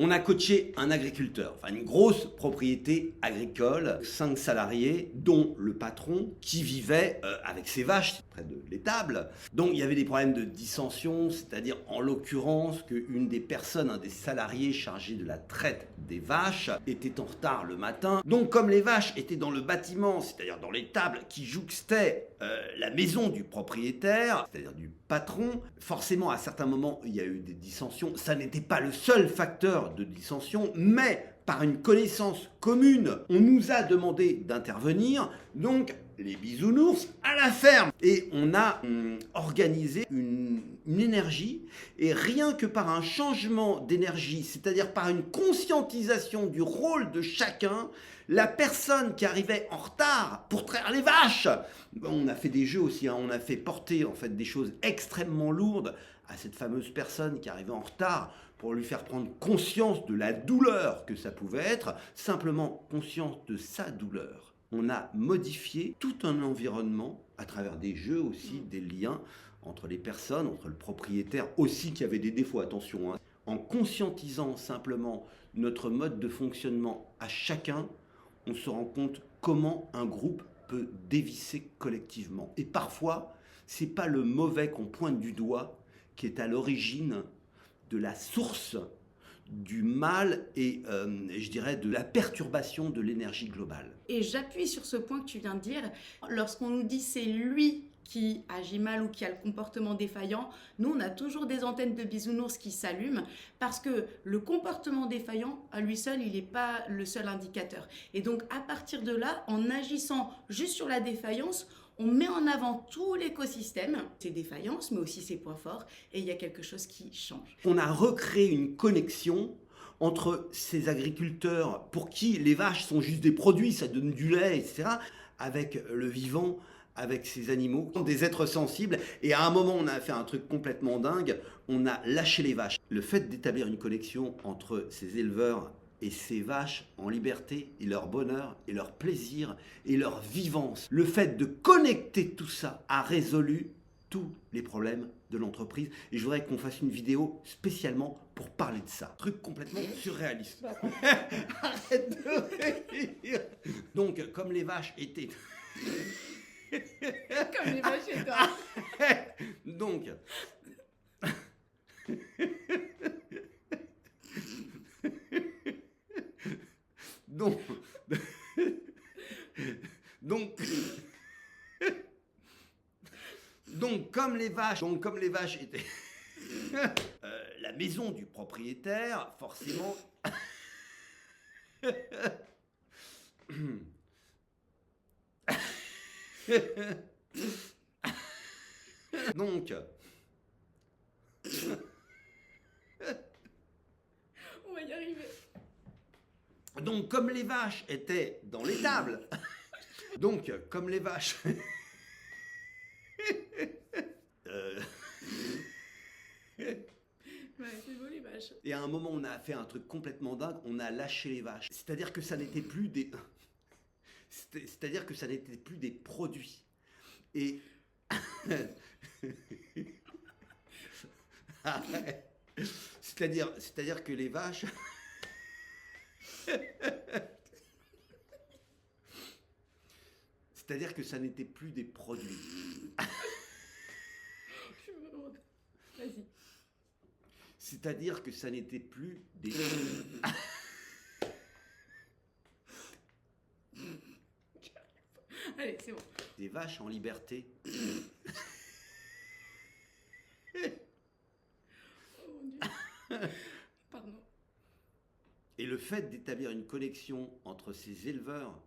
On a coaché un agriculteur, enfin une grosse propriété agricole, 5 salariés, dont le patron qui vivait avec ses vaches près de l'étable. Donc il y avait des problèmes de dissension, c'est-à-dire en l'occurrence qu'une des personnes, un des salariés chargés de la traite des vaches, était en retard le matin. Donc comme les vaches étaient dans le bâtiment, c'est-à-dire dans l'étable qui jouxtait la maison du propriétaire, c'est-à-dire du patron, forcément à certains moments il y a eu des dissensions. Ça n'était pas le seul facteur de dissension, mais par une connaissance commune, on nous a demandé d'intervenir, donc les bisounours à la ferme. Et on a organisé une énergie, et rien que par un changement d'énergie, c'est-à-dire par une conscientisation du rôle de chacun, la personne qui arrivait en retard pour traire les vaches, on a fait des jeux aussi, hein, on a fait porter en fait des choses extrêmement lourdes à cette fameuse personne qui arrivait en retard pour lui faire prendre conscience de la douleur que ça pouvait être, simplement conscience de sa douleur. On a modifié tout un environnement à travers des jeux aussi, des liens entre les personnes, entre le propriétaire aussi qui avait des défauts, attention, hein. En conscientisant simplement notre mode de fonctionnement à chacun, on se rend compte comment un groupe peut dévisser collectivement. Et parfois, c'est pas le mauvais qu'on pointe du doigt qui est à l'origine de la source du mal et je dirais de la perturbation de l'énergie globale. Et j'appuie sur ce point que tu viens de dire. Lorsqu'on nous dit c'est lui qui agit mal ou qui a le comportement défaillant, nous on a toujours des antennes de bisounours qui s'allument parce que le comportement défaillant à lui seul il n'est pas le seul indicateur. Et donc à partir de là, en agissant juste sur la défaillance, on met en avant tout l'écosystème, ses défaillances mais aussi ses points forts et il y a quelque chose qui change. On a recréé une connexion entre ces agriculteurs pour qui les vaches sont juste des produits, ça donne du lait, etc., avec le vivant, avec ces animaux, des êtres sensibles. Et à un moment, on a fait un truc complètement dingue, on a lâché les vaches. Le fait d'établir une connexion entre ces éleveurs et ces vaches en liberté, et leur bonheur, et leur plaisir, et leur vivance, le fait de connecter tout ça a résolu tous les problèmes de l'entreprise. Et je voudrais qu'on fasse une vidéo spécialement pour parler de ça. Truc complètement surréaliste. Arrête de rire. Donc, comme les vaches étaient... Comme les vaches et toi. Donc... Donc... Donc, comme les vaches étaient la maison du propriétaire, forcément. Donc, On va y arriver. donc, comme les vaches étaient dans l'étable, donc, comme les vaches. Ouais, c'est beau les vaches. Et à un moment, on a fait un truc complètement dingue, on a lâché les vaches. C'est-à-dire que ça n'était plus des... C'est-à-dire que ça n'était plus des produits. Et... C'est-à-dire que les vaches... C'est-à-dire que ça n'était plus des produits. Je me demande. Vas-y. C'est-à-dire que ça n'était plus des... Allez, c'est bon. des vaches en liberté. Oh mon Dieu. Pardon. Et le fait d'établir une connexion entre ces éleveurs